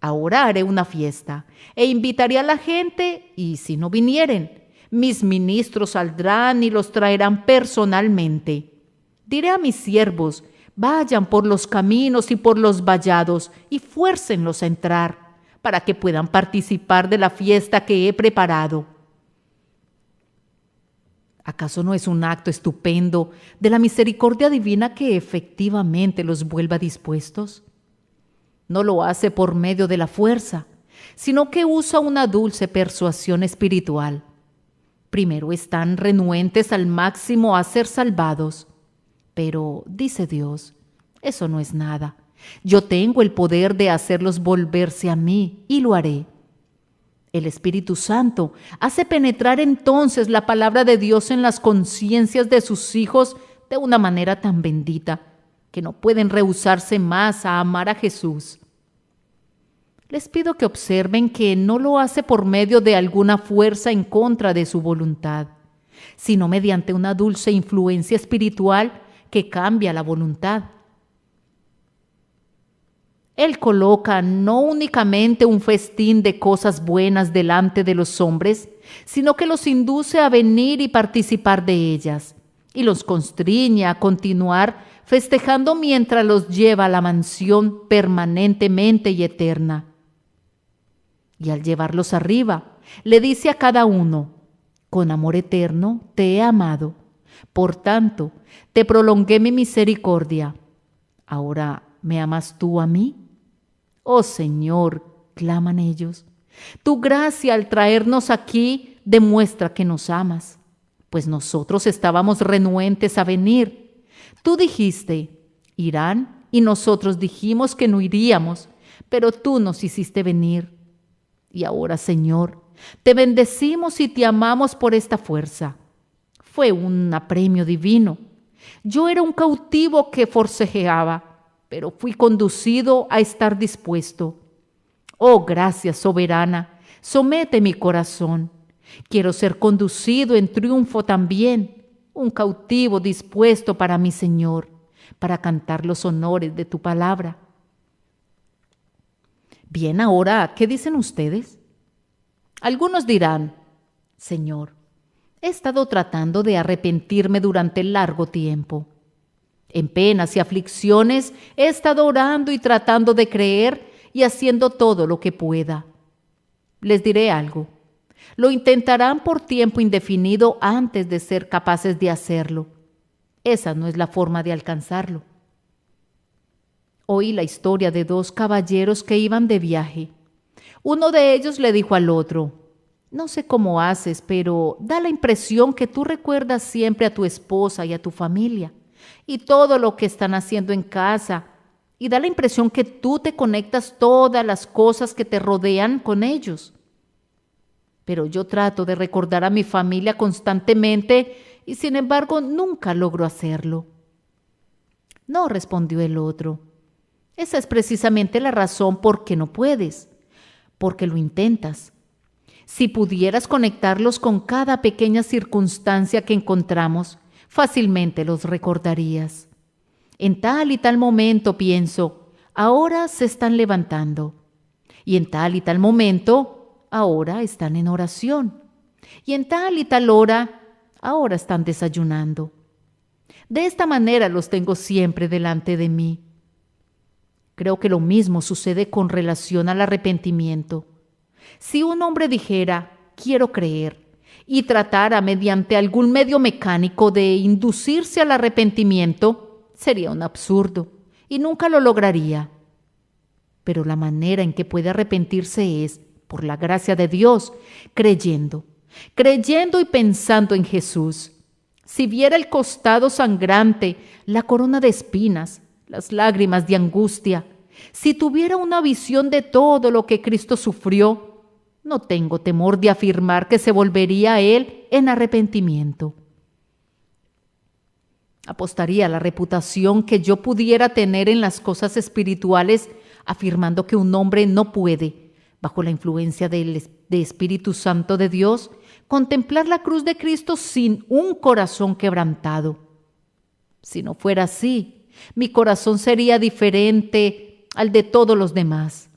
ahora haré una fiesta e invitaré a la gente y si no vinieren, mis ministros saldrán y los traerán personalmente. Diré a mis siervos, vayan por los caminos y por los vallados y fuércenlos a entrar, para que puedan participar de la fiesta que he preparado. ¿Acaso no es un acto estupendo de la misericordia divina que efectivamente los vuelva dispuestos? No lo hace por medio de la fuerza, sino que usa una dulce persuasión espiritual. Primero están renuentes al máximo a ser salvados, pero, dice Dios, eso no es nada. Yo tengo el poder de hacerlos volverse a mí y lo haré. El Espíritu Santo hace penetrar entonces la palabra de Dios en las conciencias de sus hijos de una manera tan bendita que no pueden rehusarse más a amar a Jesús. Les pido que observen que no lo hace por medio de alguna fuerza en contra de su voluntad, sino mediante una dulce influencia espiritual que cambia la voluntad. Él coloca no únicamente un festín de cosas buenas delante de los hombres, sino que los induce a venir y participar de ellas, y los constriñe a continuar festejando mientras los lleva a la mansión permanentemente y eterna. Y al llevarlos arriba, le dice a cada uno, con amor eterno te he amado, por tanto, te prolongué mi misericordia. Ahora, ¿me amas tú a mí? Oh Señor, claman ellos, tu gracia al traernos aquí demuestra que nos amas, pues nosotros estábamos renuentes a venir. Tú dijiste, irán, y nosotros dijimos que no iríamos, pero tú nos hiciste venir. Y ahora, Señor, te bendecimos y te amamos por esta fuerza. Fue un apremio divino. Yo era un cautivo que forcejeaba, pero fui conducido a estar dispuesto. Oh, gracias soberana, somete mi corazón. Quiero ser conducido en triunfo también, un cautivo dispuesto para mi Señor, para cantar los honores de tu palabra. Bien, ahora, ¿qué dicen ustedes? Algunos dirán, Señor, he estado tratando de arrepentirme durante largo tiempo. En penas y aflicciones he estado orando y tratando de creer y haciendo todo lo que pueda. Les diré algo. Lo intentarán por tiempo indefinido antes de ser capaces de hacerlo. Esa no es la forma de alcanzarlo. Oí la historia de dos caballeros que iban de viaje. Uno de ellos le dijo al otro: no sé cómo haces, pero da la impresión que tú recuerdas siempre a tu esposa y a tu familia y todo lo que están haciendo en casa, y da la impresión que tú te conectas todas las cosas que te rodean con ellos. Pero yo trato de recordar a mi familia constantemente y sin embargo nunca logro hacerlo. No, respondió el otro. Esa es precisamente la razón por qué no puedes, porque lo intentas. Si pudieras conectarlos con cada pequeña circunstancia que encontramos, fácilmente los recordarías. En tal y tal momento pienso, ahora se están levantando. Y en tal y tal momento, ahora están en oración. Y en tal y tal hora, ahora están desayunando. De esta manera los tengo siempre delante de mí. Creo que lo mismo sucede con relación al arrepentimiento. Si un hombre dijera, quiero creer, y tratara mediante algún medio mecánico de inducirse al arrepentimiento, sería un absurdo y nunca lo lograría. Pero la manera en que puede arrepentirse es, por la gracia de Dios, creyendo y pensando en Jesús. Si viera el costado sangrante, la corona de espinas, las lágrimas de angustia, si tuviera una visión de todo lo que Cristo sufrió, no tengo temor de afirmar que se volvería a Él en arrepentimiento. Apostaría a la reputación que yo pudiera tener en las cosas espirituales, afirmando que un hombre no puede, bajo la influencia del Espíritu Santo de Dios, contemplar la cruz de Cristo sin un corazón quebrantado. Si no fuera así, mi corazón sería diferente al de todos los demás.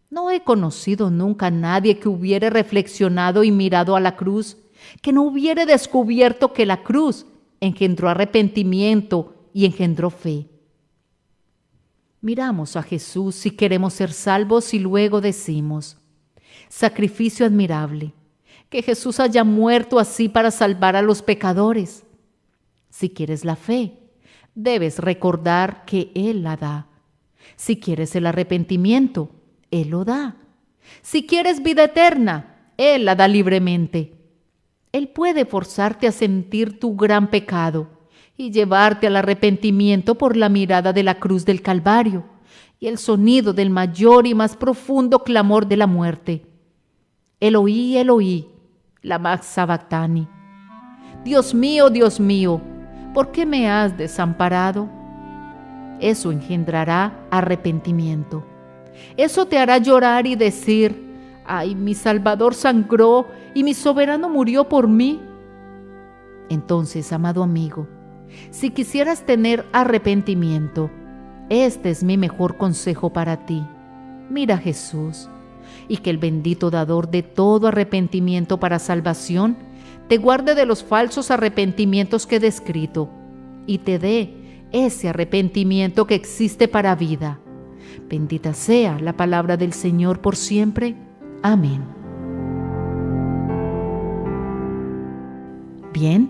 No he conocido nunca a nadie que hubiera reflexionado y mirado a la cruz, que no hubiera descubierto que la cruz engendró arrepentimiento y engendró fe. Miramos a Jesús si queremos ser salvos y luego decimos: sacrificio admirable, que Jesús haya muerto así para salvar a los pecadores. Si quieres la fe, debes recordar que Él la da. Si quieres el arrepentimiento, Él lo da. Si quieres vida eterna, Él la da libremente. Él puede forzarte a sentir tu gran pecado y llevarte al arrepentimiento por la mirada de la cruz del Calvario y el sonido del mayor y más profundo clamor de la muerte. Eloí, Eloí, lama sabactani. Dios mío, ¿por qué me has desamparado? Eso engendrará arrepentimiento. Eso te hará llorar y decir: ay, mi Salvador sangró y mi soberano murió por mí. Entonces, amado amigo, si quisieras tener arrepentimiento, este es mi mejor consejo para ti. Mira a Jesús, y que el bendito dador de todo arrepentimiento para salvación te guarde de los falsos arrepentimientos que he descrito y te dé ese arrepentimiento que existe para vida. Bendita sea la palabra del Señor por siempre. Amén. Bien,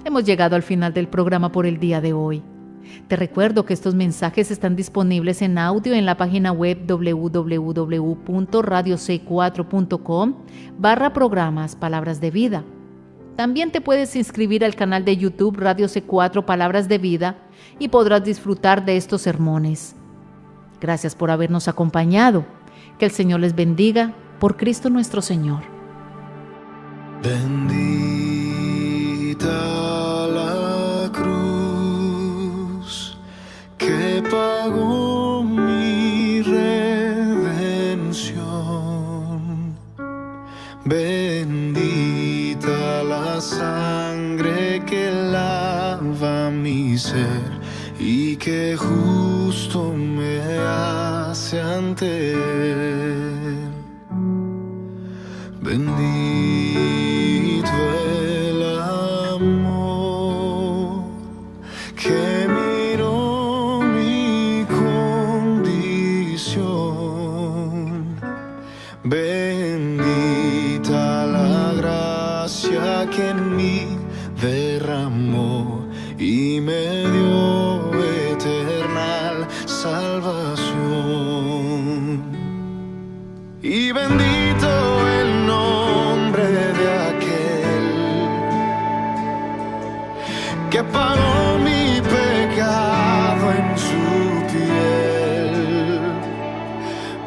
hemos llegado al final del programa por el día de hoy. Te recuerdo que estos mensajes están disponibles en audio en la página web www.radioc4.com/programas Palabras de Vida. También te puedes inscribir al canal de YouTube Radio C4 Palabras de Vida y podrás disfrutar de estos sermones. Gracias por habernos acompañado. Que el Señor les bendiga por Cristo nuestro Señor. Bendita la cruz que pagó mi redención. Bendita la sangre que lava mi ser y que justo me hace ante Él. Bendito el amor que miró mi condición. Bendita la gracia que en mí derramó y me dio eternal salvación. y bendito el nombre de aquel que pagó mi pecado en su piel.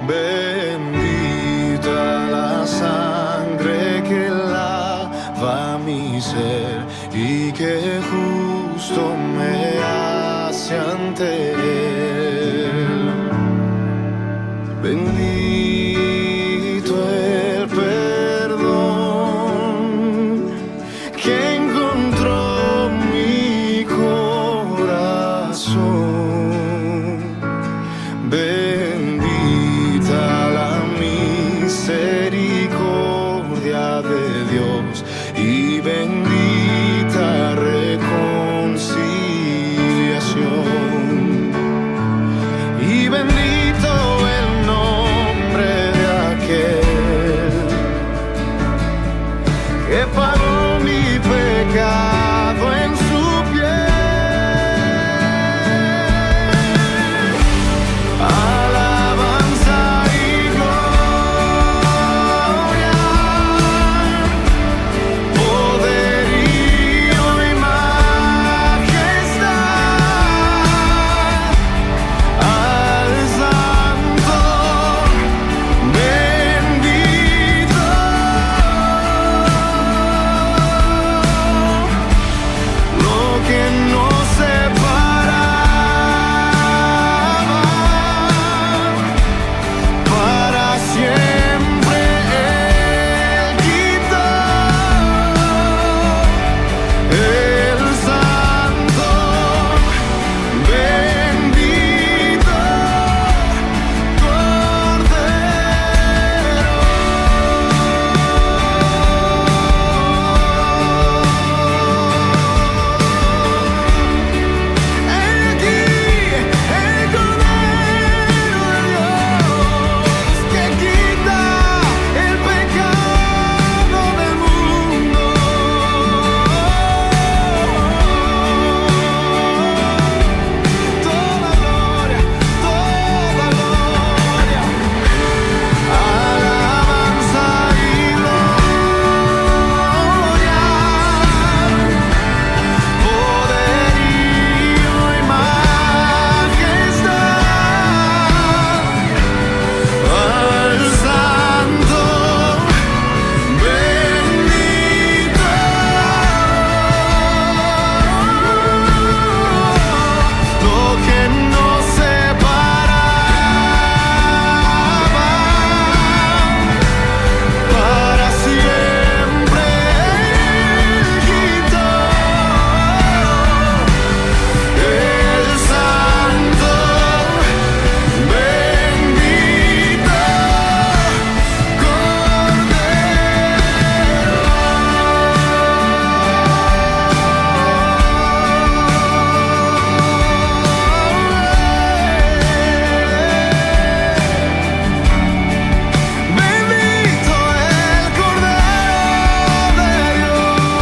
Bendita la sangre que lava mi ser y que justo me hace ante él. Bendito el perdón que encontró mi corazón. Bendita la misericordia de Dios y bendita reconciliación. Y bendito el nombre de aquel que pagó mi pecado en su piel. Alabanza y gloria, poderío y majestad al Santo bendito. Lo que nos separaba para siempre Él quitó. El Santo bendito Aquí el Cordero de Dios que quita el pecado del mundo. Toda gloria, alabanza y gloria, poderío y majestad al Santo bendito. Lo que nos separaba para siempre Él quitó. El Santo bendito Bendito el Cordero de Dios.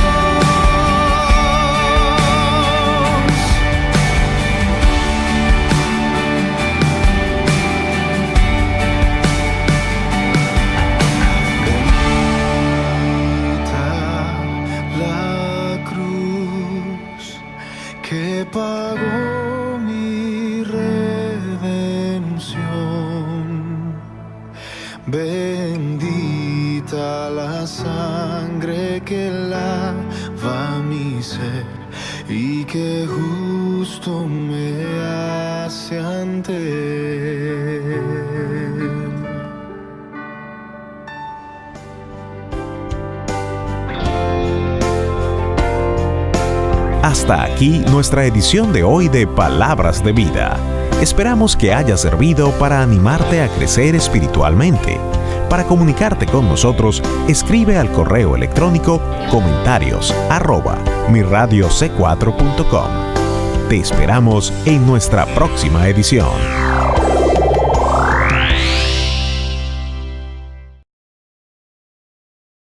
Bendita la cruz que pagó mi redención. Bendita la sangre que lava mi ser y que justo me hace ante él. Hasta aquí nuestra edición de hoy de Palabras de Vida. Esperamos que haya servido para animarte a crecer espiritualmente. Para comunicarte con nosotros, escribe al correo electrónico comentarios@mirradioc4.com. Te esperamos en nuestra próxima edición.